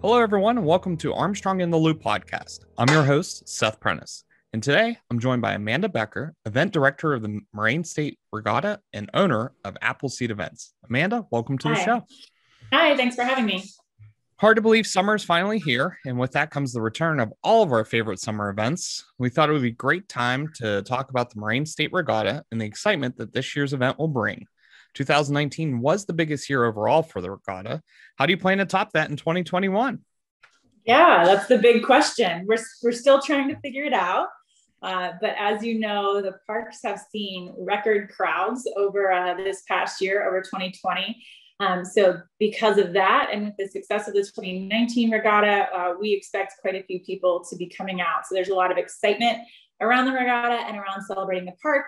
Hello, everyone, and welcome to Armstrong in the Loop podcast. I'm your host, Seth Prentice, and today I'm joined by Amanda Becker, event director of the Moraine State Regatta and owner of Appleseed events. Amanda, welcome to the Hi. show. Hi, thanks for having me. Hard to believe summer is finally here, and with that comes the return of all of our favorite summer events. We thought it would be a great time to talk about the Moraine State Regatta and the excitement that this year's event will bring. 2019 was the biggest year overall for the regatta. How do you plan to top that in 2021? Yeah, that's the big question. We're still trying to figure it out. But as you know, the parks have seen record crowds over this past year, over 2020. So because of that, and with the success of the 2019 regatta, we expect quite a few people to be coming out. So there's a lot of excitement around the regatta and around celebrating the park.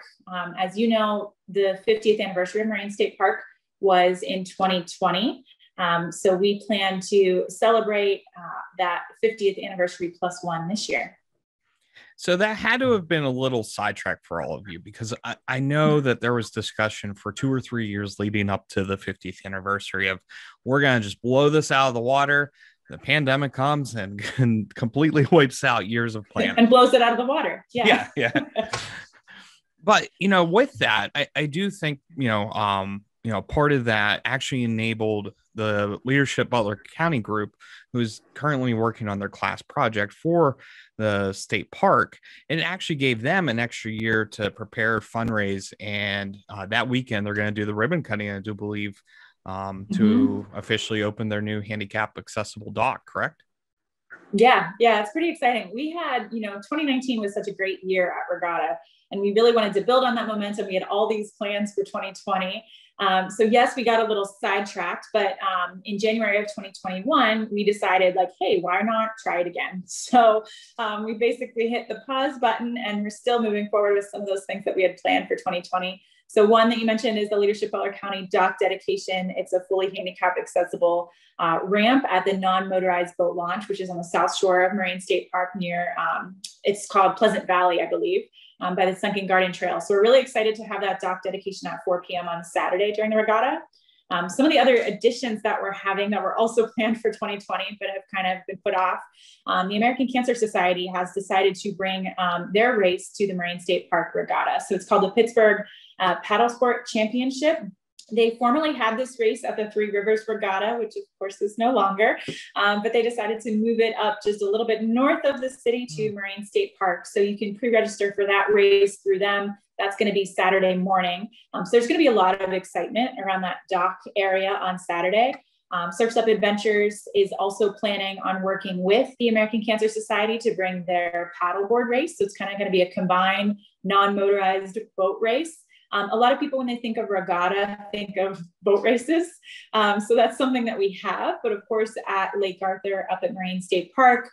As you know, the 50th anniversary of Moraine State Park was in 2020. So we plan to celebrate that 50th anniversary plus one this year. So that had to have been a little sidetrack for all of you, because I know that there was discussion for 2 or 3 years leading up to the 50th anniversary of we're going to just blow this out of the water. The pandemic comes and completely wipes out years of planning. And blows it out of the water. Yeah. But, with that, I do think, part of that actually enabled the Leadership Butler County group, who's currently working on their class project for the state park. And it actually gave them an extra year to prepare, fundraise. And that weekend, they're going to do the ribbon cutting, I do believe, to officially open their new handicap accessible dock, correct? Yeah, it's pretty exciting. We had, 2019 was such a great year at Regatta, and we really wanted to build on that momentum. We had all these plans for 2020. So yes, we got a little sidetracked, but in January of 2021, we decided hey, why not try it again? So we basically hit the pause button, and we're still moving forward with some of those things that we had planned for 2020. So one that you mentioned is the Leadership Butler County dock dedication. It's a fully handicap accessible ramp at the non-motorized boat launch, which is on the south shore of Moraine State Park near, it's called Pleasant Valley, I believe, by the Sunken Garden Trail. So we're really excited to have that dock dedication at 4 p.m. on Saturday during the regatta. Some of the other additions that we're having that were also planned for 2020, but have kind of been put off. The American Cancer Society has decided to bring their race to the Moraine State Park Regatta. So it's called the Pittsburgh Paddle Sport Championship. They formerly had this race at the Three Rivers Regatta, which of course is no longer, but they decided to move it up just a little bit north of the city to Moraine State Park. So you can pre-register for that race through them. That's going to be Saturday morning. So there's going to be a lot of excitement around that dock area on Saturday. Surf's Up Adventures is also planning on working with the American Cancer Society to bring their paddleboard race. So it's kind of going to be a combined non-motorized boat race. A lot of people, when they think of regatta, think of boat races. So that's something that we have. But of course, at Lake Arthur up at Moraine State Park,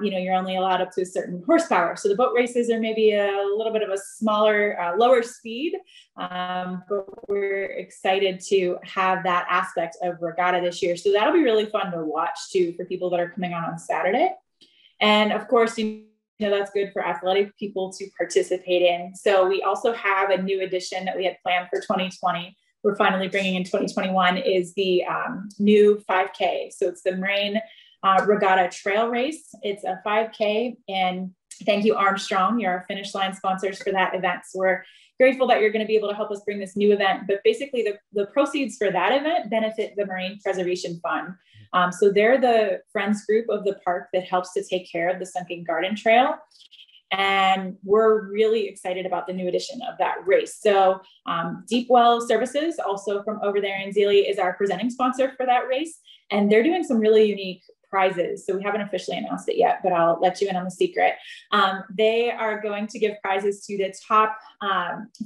you're only allowed up to a certain horsepower. So the boat races are maybe a little bit of a smaller, lower speed. But we're excited to have that aspect of regatta this year. So that'll be really fun to watch too for people that are coming on Saturday. And of course, that's good for athletic people to participate in. So we also have a new addition that we had planned for 2020. We're finally bringing in 2021 is the new 5K. So it's the Moraine Regatta Trail Race. It's a 5K, and thank you, Armstrong. You're our finish line sponsors for that event. So we're grateful that you're going to be able to help us bring this new event. But basically, the proceeds for that event benefit the Marine Preservation Fund. So they're the friends group of the park that helps to take care of the Sunken Garden Trail. And we're really excited about the new edition of that race. So Deep Well Services, also from over there in Zealy, is our presenting sponsor for that race. And they're doing some really unique prizes. So we haven't officially announced it yet, but I'll let you in on the secret. They are going to give prizes to the top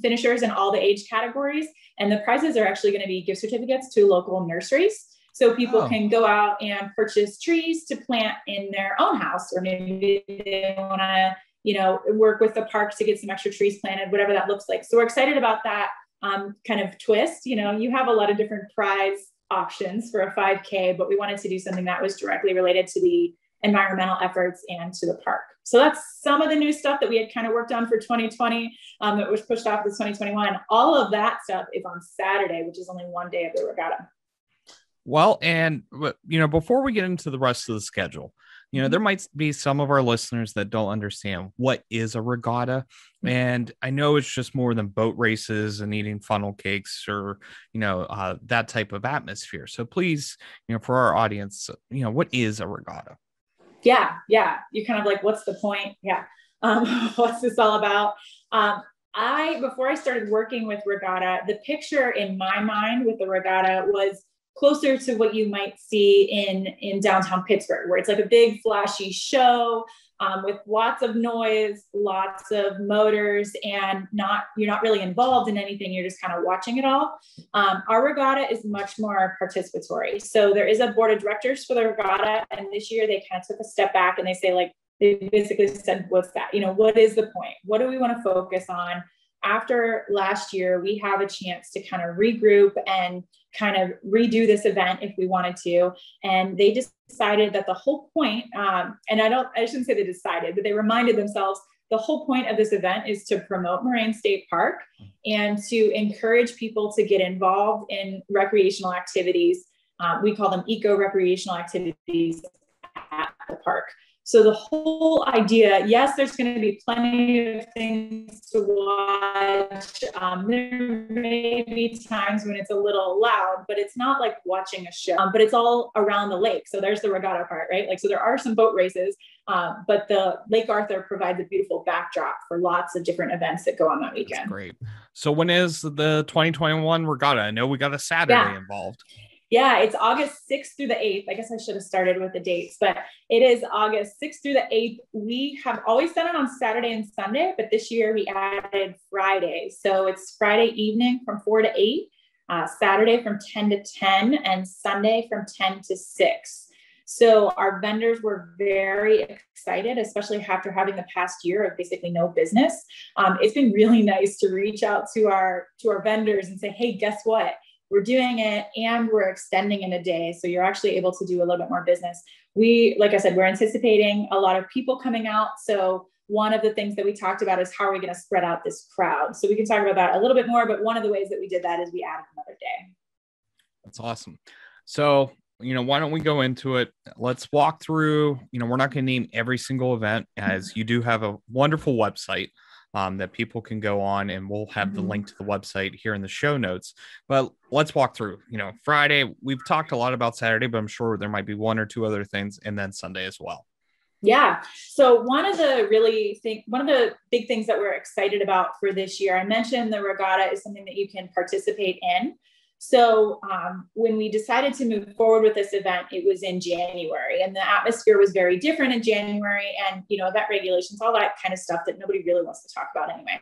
finishers in all the age categories. And the prizes are actually going to be gift certificates to local nurseries. So people can go out and purchase trees to plant in their own house, or maybe they want to, work with the park to get some extra trees planted, whatever that looks like. So we're excited about that kind of twist. You have a lot of different prize options for a 5K, but we wanted to do something that was directly related to the environmental efforts and to the park. So that's some of the new stuff that we had kind of worked on for 2020 that was pushed off to 2021. All of that stuff is on Saturday, which is only one day of the regatta. Well, and before we get into the rest of the schedule, there might be some of our listeners that don't understand what is a regatta. And I know it's just more than boat races and eating funnel cakes or, that type of atmosphere. So please, for our audience, what is a regatta? Yeah. You're kind of like, what's the point? Yeah. What's this all about? Before I started working with regatta, the picture in my mind with the regatta was closer to what you might see in downtown Pittsburgh, where it's like a big flashy show with lots of noise, lots of motors, and you're not really involved in anything. You're just kind of watching it all. Our regatta is much more participatory. So there is a board of directors for the regatta, and this year they kind of took a step back and they basically said, what's that? What is the point? What do we want to focus on? After last year, we have a chance to kind of regroup and kind of redo this event if we wanted to. And they decided that the whole point, and I shouldn't say they decided, but they reminded themselves the whole point of this event is to promote Moraine State Park and to encourage people to get involved in recreational activities. We call them eco-recreational activities at the park. So the whole idea, yes, there's going to be plenty of things to watch. There may be times when it's a little loud, but it's not like watching a show, but it's all around the lake. So there's the regatta part, right? So there are some boat races, but the Lake Arthur provides a beautiful backdrop for lots of different events that go on that weekend. That's great. So when is the 2021 regatta? I know we got a Saturday involved. Yeah, it's August 6th through the 8th. I guess I should have started with the dates, but it is August 6th through the 8th. We have always done it on Saturday and Sunday, but this year we added Friday. So it's Friday evening from 4 to 8, Saturday from 10 to 10, and Sunday from 10 to 6. So our vendors were very excited, especially after having the past year of basically no business. It's been really nice to reach out to our vendors and say, hey, guess what? We're doing it and we're extending in a day. So you're actually able to do a little bit more business. Like I said, we're anticipating a lot of people coming out. So one of the things that we talked about is how are we going to spread out this crowd? So we can talk about that a little bit more, but one of the ways that we did that is we added another day. That's awesome. So, why don't we go into it? Let's walk through, we're not going to name every single event, as you do have a wonderful website that people can go on, and we'll have the link to the website here in the show notes. But let's walk through, Friday. We've talked a lot about Saturday, but I'm sure there might be one or two other things, and then Sunday as well. Yeah. So one of the big things that we're excited about for this year, I mentioned the regatta is something that you can participate in. So when we decided to move forward with this event, it was in January, and the atmosphere was very different in January, and event regulations, all that kind of stuff that nobody really wants to talk about anyway.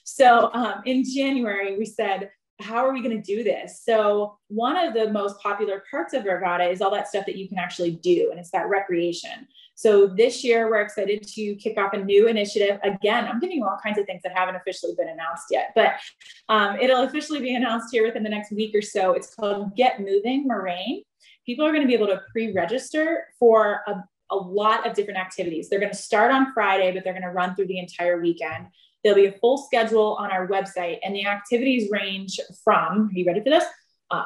So in January, we said, how are we going to do this? So one of the most popular parts of regatta is all that stuff that you can actually do, and it's that recreation. So this year, we're excited to kick off a new initiative. Again, I'm giving you all kinds of things that haven't officially been announced yet, but it'll officially be announced here within the next week or so. It's called Get Moving Moraine. People are going to be able to pre-register for a lot of different activities. They're going to start on Friday, but they're going to run through the entire weekend. There'll be a full schedule on our website, and the activities range from, are you ready for this?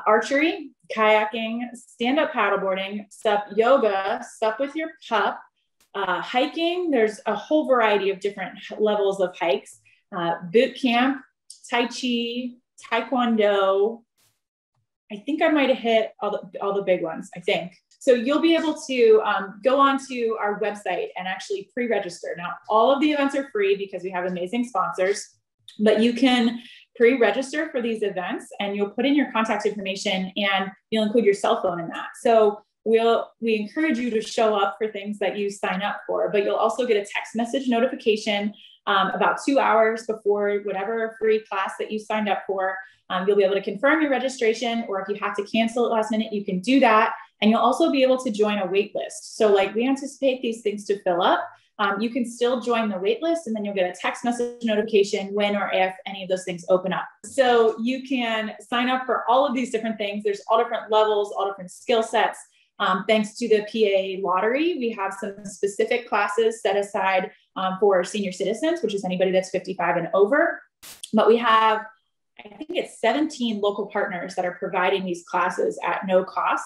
Archery, kayaking, stand-up paddleboarding, sup yoga, sup with your pup, hiking. There's a whole variety of different levels of hikes, boot camp, tai chi, taekwondo. I think I might have hit all the big ones, I think. So you'll be able to go onto our website and actually pre-register. Now, all of the events are free because we have amazing sponsors, but you can pre-register for these events, and you'll put in your contact information and you'll include your cell phone in that. So we encourage you to show up for things that you sign up for, but you'll also get a text message notification about 2 hours before whatever free class that you signed up for. You'll be able to confirm your registration, or if you have to cancel it last minute, you can do that. And you'll also be able to join a wait list. So we anticipate these things to fill up. You can still join the wait list, and then you'll get a text message notification when or if any of those things open up. So you can sign up for all of these different things. There's all different levels, all different skill sets. Thanks to the PA lottery, we have some specific classes set aside for senior citizens, which is anybody that's 55 and over. But we have I think it's 17 local partners that are providing these classes at no cost.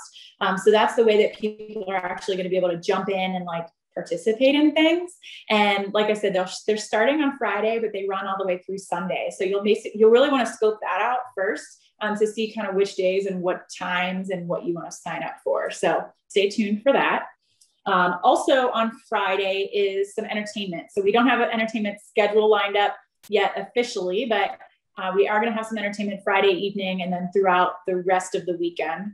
So that's the way that people are actually going to be able to jump in and like participate in things. And like I said, they're starting on Friday, but they run all the way through Sunday. So you'll really want to scope that out first to see kind of which days and what times and what you want to sign up for. So stay tuned for that. Also on Friday is some entertainment. So we don't have an entertainment schedule lined up yet officially, but we are going to have some entertainment Friday evening and then throughout the rest of the weekend.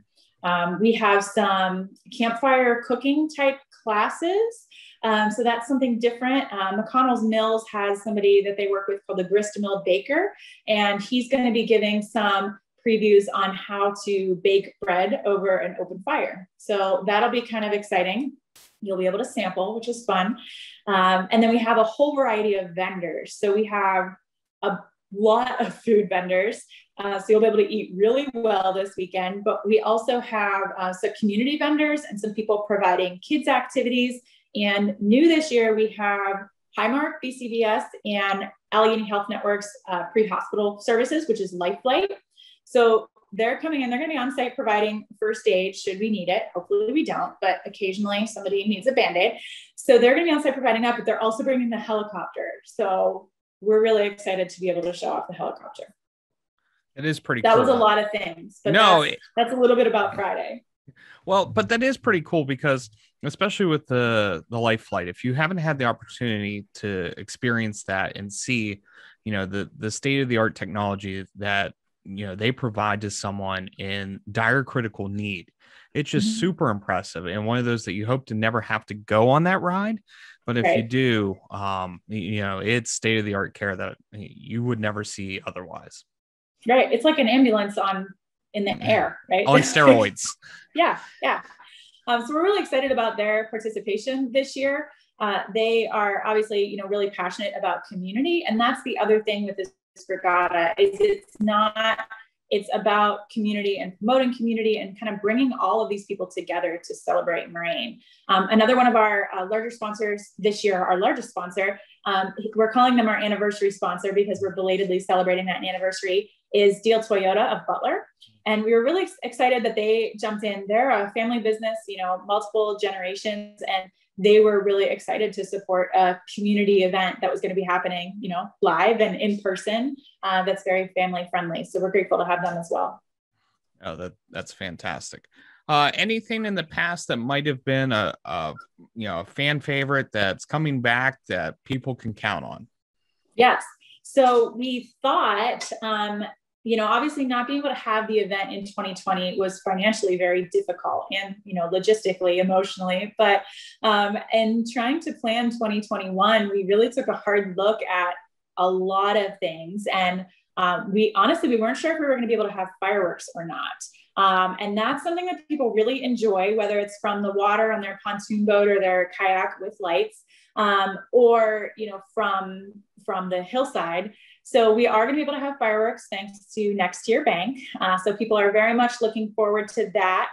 We have some campfire cooking type classes. So that's something different. McConnell's Mills has somebody that they work with called the Grist Mill Baker, and he's going to be giving some previews on how to bake bread over an open fire. So that'll be kind of exciting. You'll be able to sample, which is fun. And then we have a whole variety of vendors. So we have a lot of food vendors. So you'll be able to eat really well this weekend, but we also have some community vendors and some people providing kids activities. And new this year, we have Highmark, BCBS, and Allegheny Health Network's pre-hospital services, which is Lifelight. So they're coming in, they're going to be on site providing first aid should we need it. Hopefully we don't, but occasionally somebody needs a Band-Aid. So they're going to be on site providing that, but they're also bringing the helicopter. So we're really excited to be able to show off the helicopter. It is pretty cool. That was a lot of things, but that's a little bit about Friday. Well, but that is pretty cool because especially with the life flight, if you haven't had the opportunity to experience that and see, you know, the state of the art technology that, you know, they provide to someone in dire critical need, it's just super impressive. And one of those that you hope to never have to go on that ride. But if you do, you know, it's state of the art care that you would never see otherwise. Right. It's like an ambulance in the air, right? On steroids. Yeah. So we're really excited about their participation this year. They are obviously, you know, really passionate about community. And that's the other thing with this regatta is it's about community and promoting community and kind of bringing all of these people together to celebrate Moraine. Another one of our larger sponsors this year, our largest sponsor, we're calling them our anniversary sponsor because we're belatedly celebrating that anniversary, is Deal Toyota of Butler. And we were really excited that they jumped in. They're a family business, you know, multiple generations, and they were really excited to support a community event that was going to be happening, you know, live and in person. That's very family friendly. So we're grateful to have them as well. Oh, that's fantastic. Anything in the past that might have been a fan favorite that's coming back that people can count on? Yes. So we thought, you know, obviously not being able to have the event in 2020 was financially very difficult and, you know, logistically, emotionally, but, and trying to plan 2021, we really took a hard look at a lot of things. And we weren't sure if we were going to be able to have fireworks or not. And that's something that people really enjoy, whether it's from the water on their pontoon boat or their kayak with lights, or, you know, from the hillside. So we are going to be able to have fireworks thanks to Next Year Bank. So people are very much looking forward to that.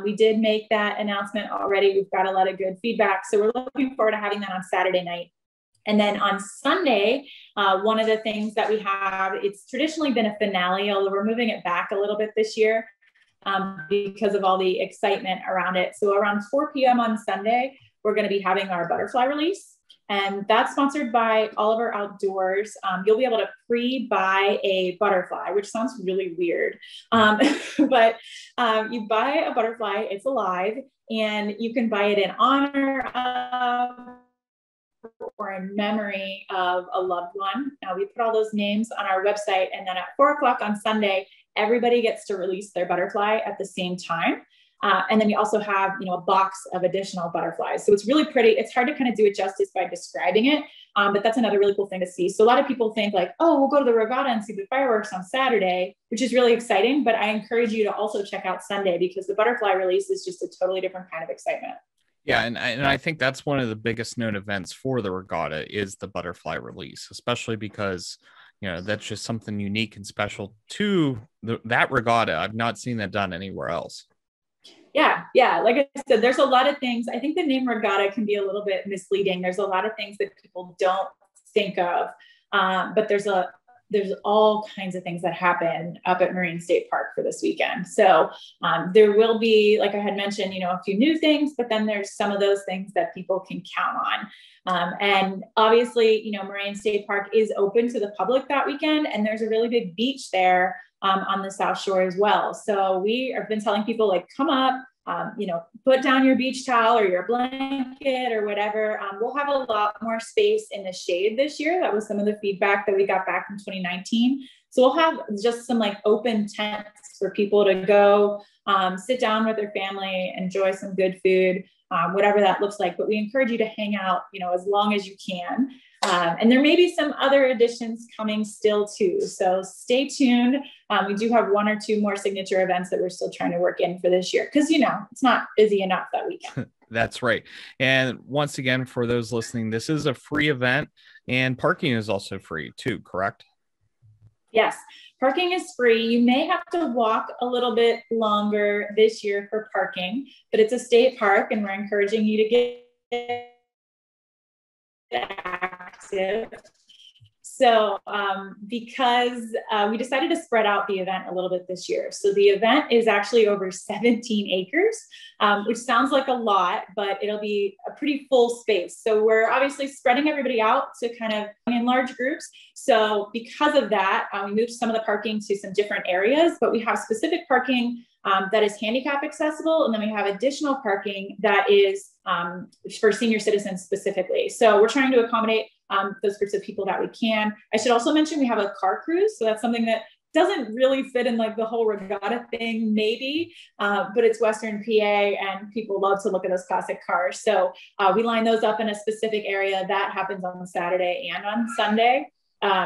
We did make that announcement already. We've got a lot of good feedback. So we're looking forward to having that on Saturday night. And then on Sunday, one of the things that we have, it's traditionally been a finale, although we're moving it back a little bit this year because of all the excitement around it. So around 4 p.m. on Sunday, we're going to be having our butterfly release. And that's sponsored by Oliver Outdoors. You'll be able to pre-buy a butterfly, which sounds really weird. But you buy a butterfly, it's alive, and you can buy it in honor of or in memory of a loved one. Now we put all those names on our website, and then at 4 o'clock on Sunday, everybody gets to release their butterfly at the same time. And then we also have, you know, a box of additional butterflies. So it's really pretty. It's hard to kind of do it justice by describing it, but that's another really cool thing to see. So a lot of people think like, oh, we'll go to the regatta and see the fireworks on Saturday, which is really exciting. But I encourage you to also check out Sunday because the butterfly release is just a totally different kind of excitement. Yeah, and I think that's one of the biggest known events for the regatta is the butterfly release, especially because, you know, that's just something unique and special to that regatta. I've not seen that done anywhere else. Yeah. Like I said, there's a lot of things. I think the name regatta can be a little bit misleading. There's a lot of things that people don't think of, but there's a there's all kinds of things that happen up at Moraine State Park for this weekend. So there will be, like I had mentioned, a few new things, but then there's some of those things that people can count on. And obviously, Moraine State Park is open to the public that weekend, and there's a really big beach there on the South Shore as well. So we have been telling people, like, come up, put down your beach towel or your blanket or whatever. We'll have a lot more space in the shade this year. That was some of the feedback that we got back from 2019. So we'll have just some like open tents for people to go sit down with their family, enjoy some good food, whatever that looks like. But we encourage you to hang out, as long as you can. And there may be some other additions coming still too. So stay tuned. We do have one or two more signature events that we're still trying to work in for this year, because, it's not busy enough that weekend. That's right. And once again, for those listening, this is a free event, and parking is also free too, correct? Yes, parking is free. You may have to walk a little bit longer this year for parking, but it's a state park, and we're encouraging you to get active. So because we decided to spread out the event a little bit this year. So the event is actually over 17 acres, which sounds like a lot, but it'll be a pretty full space. So we're obviously spreading everybody out to kind of in large groups. So because of that, we moved some of the parking to some different areas, but we have specific parking that is handicap accessible. And then we have additional parking that is for senior citizens specifically. So we're trying to accommodate those groups of people that we can. I should also mention we have a car cruise. So that's something that doesn't really fit in like the whole regatta thing, maybe, but it's Western PA and people love to look at those classic cars. So we line those up in a specific area that happens on Saturday and on Sunday.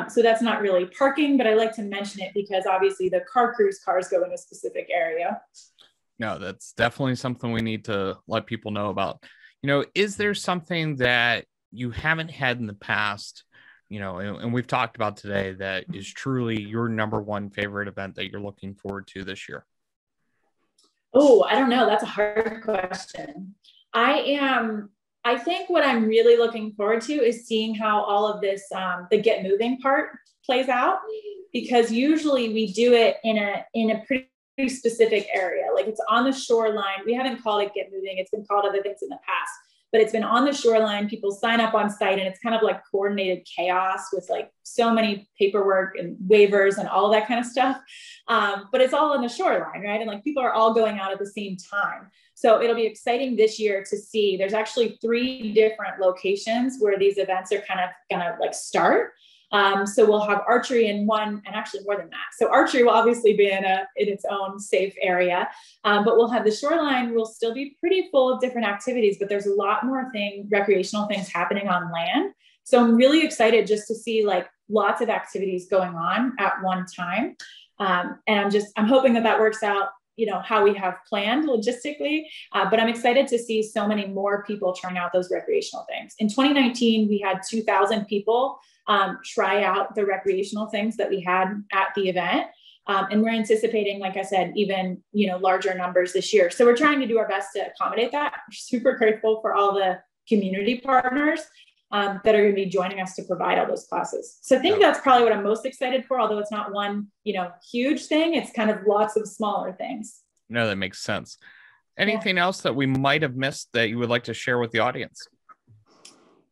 So that's not really parking, but I like to mention it because obviously the car cruise cars go in a specific area. No, that's definitely something we need to let people know about. Is there something that you haven't had in the past, and we've talked about today, that is truly your number one favorite event that you're looking forward to this year? Oh, I don't know. That's a hard question. I think what I'm really looking forward to is seeing how all of this, the get moving part plays out, because usually we do it in a pretty specific area. Like it's on the shoreline. We haven't called it get moving. It's been called other things in the past, but it's been on the shoreline. People sign up on site and it's kind of like coordinated chaos with like so many paperwork and waivers and all that kind of stuff. But it's all on the shoreline, right? And like people are all going out at the same time. So it'll be exciting this year to see. There's actually 3 different locations where these events are kind of gonna like start. So we'll have archery in one, and actually more than that. So archery will obviously be in its own safe area, but we'll have the shoreline will still be pretty full of different activities, but there's a lot more recreational things happening on land. So I'm really excited just to see like lots of activities going on at one time. And I'm hoping that works out, how we have planned logistically, but I'm excited to see so many more people trying out those recreational things. In 2019, we had 2,000 people try out the recreational things that we had at the event. And we're anticipating, like I said, even, larger numbers this year. So we're trying to do our best to accommodate that. We're super grateful for all the community partners that are going to be joining us to provide all those classes. So I think that's probably what I'm most excited for, although it's not one, huge thing. It's kind of lots of smaller things. No, that makes sense. Anything else that we might have missed that you would like to share with the audience?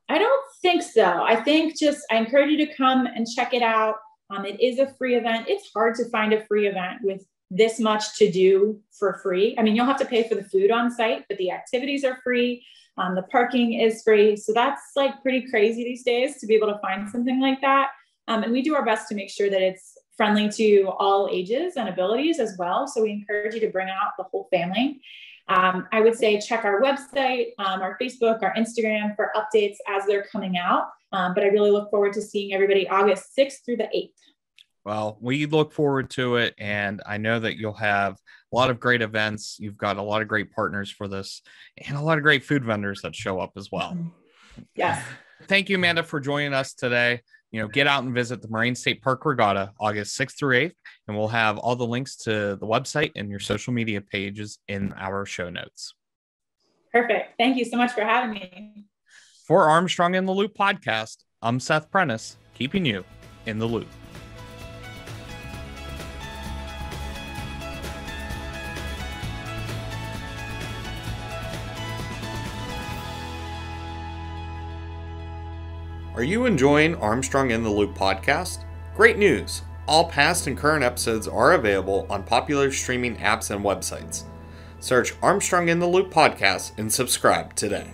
I don't think so. I think I encourage you to come and check it out. It is a free event. It's hard to find a free event with this much to do for free. I mean, you'll have to pay for the food on site, but the activities are free. The parking is free. So that's like pretty crazy these days to be able to find something like that. And we do our best to make sure that it's friendly to all ages and abilities as well. So we encourage you to bring out the whole family. I would say check our website, our Facebook, our Instagram for updates as they're coming out. But I really look forward to seeing everybody August 6th through the 8th. Well, we look forward to it. And I know that you'll have a lot of great events. You've got a lot of great partners for this and a lot of great food vendors that show up as well. Yes. Thank you, Amanda, for joining us today. Get out and visit the Moraine State Park Regatta August 6th through 8th, and we'll have all the links to the website and your social media pages in our show notes. Perfect. Thank you so much for having me. For Armstrong in the Loop podcast, I'm Seth Prentice, keeping you in the loop. Are you enjoying Armstrong in the Loop podcast? Great news! All past and current episodes are available on popular streaming apps and websites. Search Armstrong in the Loop podcast and subscribe today.